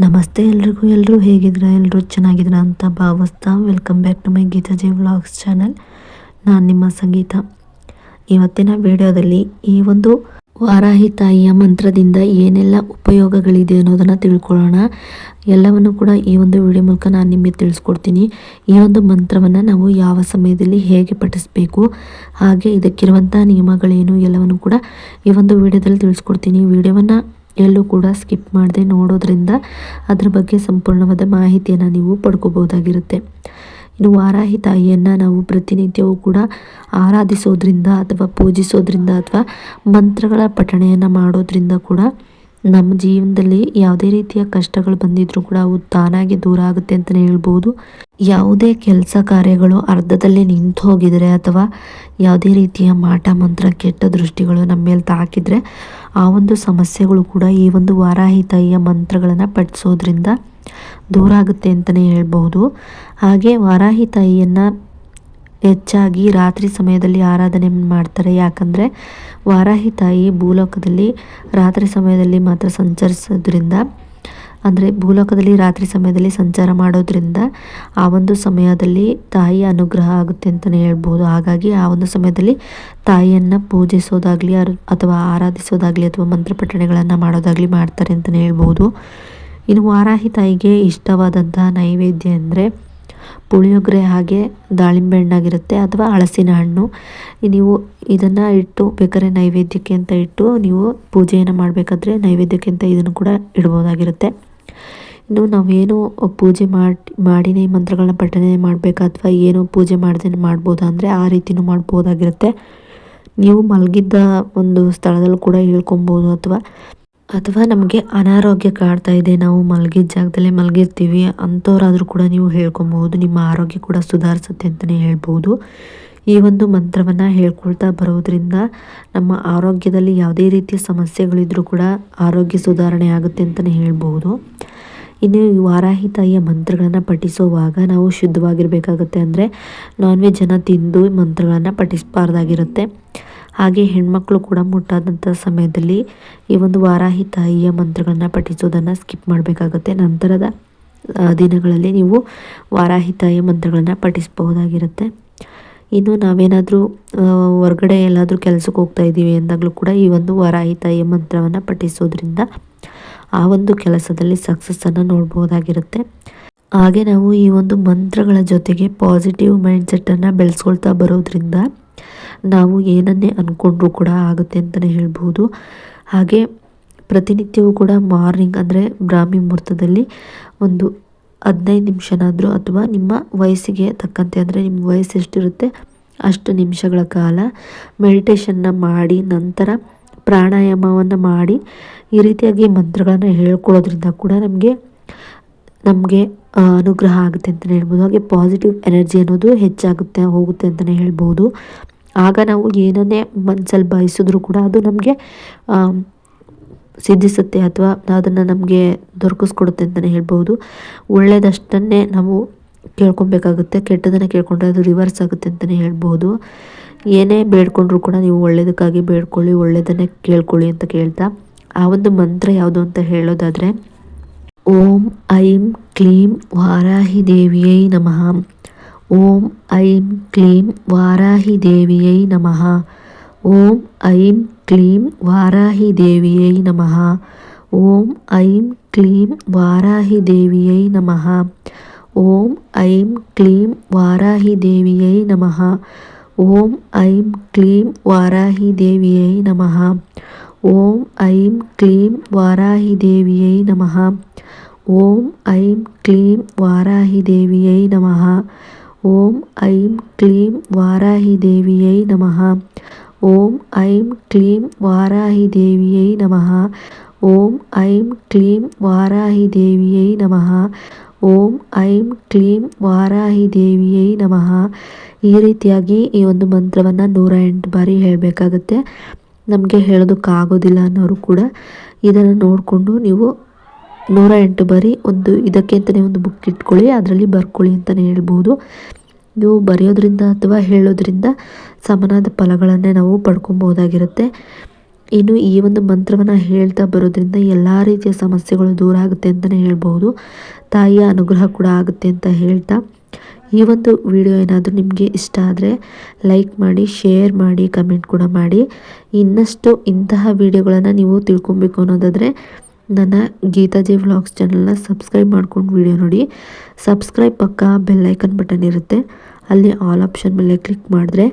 ನಮಸ್ತೆ ಎಲ್ರಿಗೂ. ಎಲ್ಲರೂ ಹೇಗಿದ್ದೀರಾ? ಎಲ್ಲರೂ ಚೆನ್ನಾಗಿದ್ದೀರಾ ಅಂತ ಭಾವಿಸ್ತಾ welcome back to my Geethaji vlogs channel. ನಾನು ನಿಮ್ಮ ಸಂಗೀತ. ಇವತ್ತಿನ ವಿಡಿಯೋದಲ್ಲಿ ಈ ಒಂದು ವಾರಾಹಿ ತಾಯಿಯ ಮಂತ್ರದಿಂದ ಏನೆಲ್ಲ ಉಪಯೋಗಗಳಿದೆ ಅನ್ನೋದನ್ನು ತಿಳ್ಕೊಳ್ಳೋಣ. ಎಲ್ಲವನ್ನು ಕೂಡ ಈ ಒಂದು ವಿಡಿಯೋ ಮೂಲಕ ನಾನು ನಿಮಗೆ ತಿಳಿಸ್ಕೊಡ್ತೀನಿ. ಈ ಒಂದು ಮಂತ್ರವನ್ನು ನಾವು ಯಾವ ಸಮಯದಲ್ಲಿ ಹೇಗೆ ಪಠಿಸಬೇಕು, ಹಾಗೆ ಇದಕ್ಕಿರುವಂಥ ನಿಯಮಗಳೇನು ಎಲ್ಲವನ್ನು ಕೂಡ ಈ ಒಂದು ವಿಡಿಯೋದಲ್ಲಿ ತಿಳಿಸ್ಕೊಡ್ತೀನಿ. ವಿಡಿಯೋವನ್ನು ಎಲ್ಲೂ ಕೂಡ ಸ್ಕಿಪ್ ಮಾಡದೆ ನೋಡೋದ್ರಿಂದ ಅದರ ಬಗ್ಗೆ ಸಂಪೂರ್ಣವಾದ ಮಾಹಿತಿಯನ್ನು ನೀವು ಪಡ್ಕೋಬಹುದಾಗಿರುತ್ತೆ. ಇನ್ನು ವಾರಾಹಿ ತಾಯಿಯನ್ನು ನಾವು ಪ್ರತಿನಿತ್ಯವೂ ಕೂಡ ಆರಾಧಿಸೋದ್ರಿಂದ ಅಥವಾ ಪೂಜಿಸೋದ್ರಿಂದ ಅಥವಾ ಮಂತ್ರಗಳ ಪಠಣೆಯನ್ನು ಮಾಡೋದ್ರಿಂದ ಕೂಡ ನಮ್ಮ ಜೀವನದಲ್ಲಿ ಯಾವುದೇ ರೀತಿಯ ಕಷ್ಟಗಳು ಬಂದಿದ್ರೂ ಕೂಡ ಅವು ತಾನಾಗಿ ದೂರ ಆಗುತ್ತೆ ಅಂತಲೇ ಹೇಳ್ಬೋದು. ಯಾವುದೇ ಕೆಲಸ ಕಾರ್ಯಗಳು ಅರ್ಧದಲ್ಲೇ ನಿಂತು ಹೋಗಿದರೆ ಅಥವಾ ಯಾವುದೇ ರೀತಿಯ ಮಾಟ ಮಂತ್ರ ಕೆಟ್ಟ ದೃಷ್ಟಿಗಳು ನಮ್ಮ ಮೇಲೆ ತಾಕಿದರೆ ಆ ಒಂದು ಸಮಸ್ಯೆಗಳು ಕೂಡ ಈ ಒಂದು ವಾರಾಹಿ ತಾಯಿಯ ಮಂತ್ರಗಳನ್ನು ಪಠಿಸೋದ್ರಿಂದ ದೂರ ಆಗುತ್ತೆ ಅಂತಲೇ ಹೇಳ್ಬೋದು. ಹಾಗೆ ವಾರಾಹಿ ತಾಯಿಯನ್ನು ಹೆಚ್ಚಾಗಿ ರಾತ್ರಿ ಸಮಯದಲ್ಲಿ ಆರಾಧನೆ ಮಾಡ್ತಾರೆ. ಯಾಕಂದರೆ ವಾರಾಹಿ ತಾಯಿ ಭೂಲೋಕದಲ್ಲಿ ರಾತ್ರಿ ಸಮಯದಲ್ಲಿ ಮಾತ್ರ ಸಂಚರಿಸೋದ್ರಿಂದ, ಅಂದರೆ ಭೂಲೋಕದಲ್ಲಿ ರಾತ್ರಿ ಸಮಯದಲ್ಲಿ ಸಂಚಾರ ಮಾಡೋದ್ರಿಂದ ಆ ಒಂದು ಸಮಯದಲ್ಲಿ ತಾಯಿಯ ಅನುಗ್ರಹ ಆಗುತ್ತೆ ಅಂತಲೇ ಹೇಳ್ಬೋದು. ಹಾಗಾಗಿ ಆ ಒಂದು ಸಮಯದಲ್ಲಿ ತಾಯಿಯನ್ನು ಪೂಜಿಸೋದಾಗಲಿ ಅಥವಾ ಆರಾಧಿಸೋದಾಗಲಿ ಅಥವಾ ಮಂತ್ರಪಠಣೆಗಳನ್ನು ಮಾಡೋದಾಗಲಿ ಮಾಡ್ತಾರೆ ಅಂತಲೇ ಹೇಳ್ಬೋದು. ಇನ್ನು ವಾರಾಹಿ ತಾಯಿಗೆ ಇಷ್ಟವಾದಂತಹ ನೈವೇದ್ಯ ಅಂದರೆ ಪುಳಿಯೋಗರೆ, ಹಾಗೆ ದಾಳಿಂಬೆ ಹಣ್ಣಾಗಿರುತ್ತೆ ಅಥವಾ ಹಲಸಿನ ಹಣ್ಣು. ನೀವು ಇದನ್ನು ಇಟ್ಟು ಬೇಕಾದ್ರೆ ನೈವೇದ್ಯಕ್ಕೆ ಅಂತ ಇಟ್ಟು ನೀವು ಪೂಜೆಯನ್ನು ಮಾಡಬೇಕಾದ್ರೆ ನೈವೇದ್ಯಕ್ಕೆ ಅಂತ ಇದನ್ನು ಕೂಡ ಇಡ್ಬೋದಾಗಿರುತ್ತೆ. ಇನ್ನು ನಾವೇನು ಪೂಜೆ ಮಾಡಿನೇ ಮಂತ್ರಗಳನ್ನ ಪಠನೆ ಮಾಡಬೇಕಾ ಅಥವಾ ಏನು ಪೂಜೆ ಮಾಡದೇ ಮಾಡ್ಬೋದಾ ಅಂದರೆ ಆ ರೀತಿಯೂ ಮಾಡ್ಬೋದಾಗಿರುತ್ತೆ. ನೀವು ಮಲಗಿದ್ದ ಒಂದು ಸ್ಥಳದಲ್ಲೂ ಕೂಡ ಹೇಳ್ಕೊಬೋದು ಅಥವಾ ನಮಗೆ ಅನಾರೋಗ್ಯ ಕಾಡ್ತಾ ಇದೆ, ನಾವು ಮಲಗಿದ ಜಾಗದಲ್ಲೇ ಮಲಗಿರ್ತೀವಿ ಅಂಥವ್ರಾದರೂ ಕೂಡ ನೀವು ಹೇಳ್ಕೊಬಹುದು. ನಿಮ್ಮ ಆರೋಗ್ಯ ಕೂಡ ಸುಧಾರಿಸುತ್ತೆ ಅಂತಲೇ ಹೇಳ್ಬೋದು. ಈ ಒಂದು ಮಂತ್ರವನ್ನು ಹೇಳ್ಕೊಳ್ತಾ ಬರೋದ್ರಿಂದ ನಮ್ಮ ಆರೋಗ್ಯದಲ್ಲಿ ಯಾವುದೇ ರೀತಿಯ ಸಮಸ್ಯೆಗಳಿದ್ರೂ ಕೂಡ ಆರೋಗ್ಯ ಸುಧಾರಣೆ ಆಗುತ್ತೆ ಅಂತಲೇ ಹೇಳ್ಬೋದು. ಇನ್ನು ಈ ವಾರಾಹಿ ತಾಯಿಯ ಮಂತ್ರಗಳನ್ನು ಪಠಿಸುವಾಗ ನಾವು ಶುದ್ಧವಾಗಿರಬೇಕಾಗುತ್ತೆ. ಅಂದರೆ ನಾನ್ ವೆಜ್ಜನ್ನು ತಿಂದು ಮಂತ್ರಗಳನ್ನು ಪಠಿಸಬಾರ್ದಾಗಿರುತ್ತೆ. ಹಾಗೆ ಹೆಣ್ಮಕ್ಳು ಕೂಡ ಮುಟ್ಟಾದಂಥ ಸಮಯದಲ್ಲಿ ಈ ಒಂದು ವಾರಾಹಿ ತಾಯಿಯ ಮಂತ್ರಗಳನ್ನು ಪಠಿಸೋದನ್ನು ಸ್ಕಿಪ್ ಮಾಡಬೇಕಾಗುತ್ತೆ. ನಂತರದ ದಿನಗಳಲ್ಲಿ ನೀವು ವಾರಾಹಿ ತಾಯಿಯ ಮಂತ್ರಗಳನ್ನು ಪಠಿಸಬಹುದಾಗಿರುತ್ತೆ. ಇನ್ನು ನಾವೇನಾದರೂ ಹೊರಗಡೆ ಎಲ್ಲಾದರೂ ಕೆಲಸಕ್ಕೆ ಹೋಗ್ತಾ ಇದ್ದೀವಿ ಅಂದಾಗಲೂ ಕೂಡ ಈ ಒಂದು ವಾರಾಹಿ ತಾಯಿಯ ಮಂತ್ರವನ್ನು ಪಠಿಸೋದ್ರಿಂದ ಆ ಒಂದು ಕೆಲಸದಲ್ಲಿ ಸಕ್ಸಸ್ಸನ್ನು ನೋಡ್ಬೋದಾಗಿರುತ್ತೆ. ಹಾಗೆ ನಾವು ಈ ಒಂದು ಮಂತ್ರಗಳ ಜೊತೆಗೆ ಪಾಸಿಟಿವ್ ಮೈಂಡ್ಸೆಟ್ಟನ್ನು ಬೆಳೆಸ್ಕೊಳ್ತಾ ಬರೋದ್ರಿಂದ ನಾವು ಏನನ್ನೇ ಅಂದ್ಕೊಂಡ್ರೂ ಕೂಡ ಆಗುತ್ತೆ ಅಂತಲೇ ಹೇಳ್ಬೋದು. ಹಾಗೆ ಪ್ರತಿನಿತ್ಯವೂ ಕೂಡ ಮಾರ್ನಿಂಗ್ ಅಂದರೆ ಬ್ರಾಹ್ಮಿ ಮುಹೂರ್ತದಲ್ಲಿ ಒಂದು 15 ನಿಮಿಷನಾದರೂ ಅಥವಾ ನಿಮ್ಮ ವಯಸ್ಸಿಗೆ ತಕ್ಕಂತೆ, ಅಂದರೆ ನಿಮ್ಮ ವಯಸ್ಸು ಎಷ್ಟಿರುತ್ತೆ ಅಷ್ಟು ನಿಮಿಷಗಳ ಕಾಲ ಮೆಡಿಟೇಷನ್ನ ಮಾಡಿ ನಂತರ ಪ್ರಾಣಾಯಾಮವನ್ನು ಮಾಡಿ ಈ ರೀತಿಯಾಗಿ ಮಂತ್ರಗಳನ್ನು ಹೇಳ್ಕೊಳ್ಳೋದ್ರಿಂದ ಕೂಡ ನಮಗೆ ಅನುಗ್ರಹ ಆಗುತ್ತೆ ಅಂತಲೇ ಹೇಳ್ಬೋದು. ಹಾಗೆ ಪಾಸಿಟಿವ್ ಎನರ್ಜಿ ಅನ್ನೋದು ಹೆಚ್ಚಾಗುತ್ತೆ ಹೋಗುತ್ತೆ ಅಂತಲೇ ಹೇಳ್ಬೋದು. ಆಗ ನಾವು ಏನನ್ನೇ ಮನಸ್ಸಲ್ಲಿ ಬಯಸಿದ್ರೂ ಕೂಡ ಅದು ನಮಗೆ ಸಿದ್ಧಿಸುತ್ತೆ ಅಥವಾ ಅದನ್ನು ನಮಗೆ ದೊರಕಿಸ್ಕೊಡುತ್ತೆ ಅಂತಲೇ ಹೇಳ್ಬೋದು. ಒಳ್ಳೆಯದಷ್ಟನ್ನೇ ನಾವು ಕೇಳ್ಕೊಬೇಕಾಗುತ್ತೆ, ಕೆಟ್ಟದನ್ನು ಕೇಳ್ಕೊಂಡ್ರೆ ಅದು ರಿವರ್ಸ್ ಆಗುತ್ತೆ ಅಂತಲೇ ಹೇಳ್ಬೋದು. ಏನೇ ಬೇಡ್ಕೊಂಡ್ರೂ ಕೂಡ ನೀವು ಒಳ್ಳೆಯದಕ್ಕಾಗಿ ಬೇಡ್ಕೊಳ್ಳಿ, ಒಳ್ಳೆಯದನ್ನೇ ಕೇಳ್ಕೊಳ್ಳಿ ಅಂತ ಕೇಳ್ತಾ ಆ ಒಂದು ಮಂತ್ರ ಯಾವುದು ಅಂತ ಹೇಳೋದಾದರೆ ಓಂ ಐಂ ಕ್ಲೀಂ ವಾರಾಹಿ ದೇವಿಯೈ ನಮಃ. ಓಂ ಐಂ ಕ್ಲೀಂ ವಾರಾಹಿ ದೇವಿಯೈ ನಮಃ. ಓಂ ಐಂ ಕ್ಲೀಂ ವಾರಾಹಿ ದೇವಿಯೈ ನಮಃ. ಓಂ ಐಂ ಕ್ಲೀಂ ವಾರಾಹಿ ದೇವಿಯೈ ನಮಃ. ಓಂ ಐಂ ಕ್ಲೀಂ ವಾರಾಹಿ ದೇವಿಯೈ ನಮಃ. ಓಂ ಐಂ ಕ್ಲೀಂ ವಾರಾಹಿ ದೇವಿಯೈ ನಮಃ. ಓಂ ಐಂ ಕ್ಲೀಂ ವಾರಾಹಿ ದೇವಿಯೈ ನಮಃ. ಓಂ ಐಂ ಕ್ಲೀಂ ವಾರಾಹಿ ದೇವಿಯೈ ನಮಃ. ಓಂ ಐಂ ಕ್ಲೀಂ ವಾರಾಹಿ ದೇವಿಯೈ ನಮಃ. ಓಂ ಐಂ ಕ್ಲೀಂ ವಾರಾಹಿ ದೇವಿಯೈ ನಮಃ. ಓಂ ಐಂ ಕ್ಲೀಂ ವಾರಾಹಿ ದೇವಿಯೈ ನಮಃ. ಓಂ ಐಂ ಕ್ಲೀಂ ವಾರಾಹಿ ದೇವಿಯೈ ನಮಃ. ಈ ರೀತಿಯಾಗಿ ಈ ಒಂದು ಮಂತ್ರವನ್ನು 108 ಬಾರಿ ಹೇಳಬೇಕಾಗತ್ತೆ. ನಮಗೆ ಹೇಳೋದಕ್ಕಾಗೋದಿಲ್ಲ ಅನ್ನೋರು ಕೂಡ ಇದನ್ನು ನೋಡಿಕೊಂಡು ನೀವು 108 ಬಾರಿ ಇದಕ್ಕೆ ಅಂತಲೇ ಒಂದು ಬುಕ್ ಇಟ್ಕೊಳ್ಳಿ, ಅದರಲ್ಲಿ ಬರ್ಕೊಳ್ಳಿ ಅಂತಲೇ ಹೇಳ್ಬೋದು. ನೀವು ಬರೆಯೋದ್ರಿಂದ ಅಥವಾ ಹೇಳೋದ್ರಿಂದ ಸಮನಾದ ಫಲಗಳನ್ನೇ ನಾವು ಪಡ್ಕೊಬೋದಾಗಿರುತ್ತೆ. ಇನ್ನು ಈ ಒಂದು ಮಂತ್ರವನ್ನು ಹೇಳ್ತಾ ಬರೋದ್ರಿಂದ ಎಲ್ಲ ರೀತಿಯ ಸಮಸ್ಯೆಗಳು ದೂರ ಆಗುತ್ತೆ ಅಂತಲೇ ಹೇಳ್ಬೋದು. ತಾಯಿಯ ಅನುಗ್ರಹ ಕೂಡ ಆಗುತ್ತೆ ಅಂತ ಹೇಳ್ತಾ, ಈ ಒಂದು ವಿಡಿಯೋ ಏನಾದರೂ ನಿಮಗೆ ಇಷ್ಟ ಆದರೆ ಲೈಕ್ ಮಾಡಿ, ಶೇರ್ ಮಾಡಿ, ಕಮೆಂಟ್ ಕೂಡ ಮಾಡಿ. ಇನ್ನಷ್ಟು ಇಂತಹ ವಿಡಿಯೋಗಳನ್ನು ನೀವು ತಿಳ್ಕೊಬೇಕು ಅನ್ನೋದಾದರೆ ನನ್ನ ಗೀತಾಜಿ ವ್ಲಾಗ್ಸ್ ಚಾನಲ್ನ ಸಬ್ಸ್ಕ್ರೈಬ್ ಮಾಡ್ಕೊಂಡು ವಿಡಿಯೋ ನೋಡಿ. ಸಬ್ಸ್ಕ್ರೈಬ್ ಪಕ್ಕ ಬೆಲ್ಲೈಕನ್ ಬಟನ್ ಇರುತ್ತೆ, ಅಲ್ಲಿ ಆಲ್ ಆಪ್ಷನ್ ಮೇಲೆ ಕ್ಲಿಕ್ ಮಾಡಿದ್ರೆ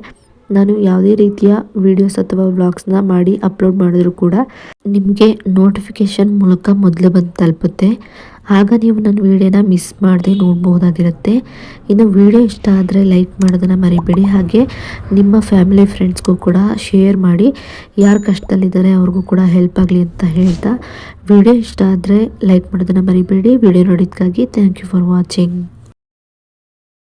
ನಾನು ಯಾವುದೇ ರೀತಿಯ ವಿಡಿಯೋಸ್ ಅಥವಾ ವ್ಲಾಗ್ಸ್ನ ಮಾಡಿ ಅಪ್ಲೋಡ್ ಮಾಡಿದ್ರು ಕೂಡ ನಿಮಗೆ ನೋಟಿಫಿಕೇಷನ್ ಮೂಲಕ ಮೊದಲೇ ಬಂದು ತಲುಪುತ್ತೆ. ಆಗ ನೀವು ನನ್ನ ವಿಡಿಯೋನ ಮಿಸ್ ಮಾಡದೆ ನೋಡ್ಬೋದಾಗಿರುತ್ತೆ. ಇನ್ನು ವಿಡಿಯೋ ಇಷ್ಟ ಆದರೆ ಲೈಕ್ ಮಾಡೋದನ್ನು ಮರಿಬೇಡಿ. ಹಾಗೆ ನಿಮ್ಮ ಫ್ಯಾಮಿಲಿ ಫ್ರೆಂಡ್ಸ್ಗೂ ಕೂಡ ಶೇರ್ ಮಾಡಿ. ಯಾರು ಕಷ್ಟದಲ್ಲಿದ್ದಾರೆ ಅವ್ರಿಗೂ ಕೂಡ ಹೆಲ್ಪ್ ಆಗಲಿ ಅಂತ ಹೇಳ್ತಾ, ವಿಡಿಯೋ ಇಷ್ಟ ಆದರೆ ಲೈಕ್ ಮಾಡೋದನ್ನು ಮರಿಬೇಡಿ. ವಿಡಿಯೋ ನೋಡಿದ್ದಕ್ಕಾಗಿ ಥ್ಯಾಂಕ್ ಯು ಫಾರ್ ವಾಚಿಂಗ್.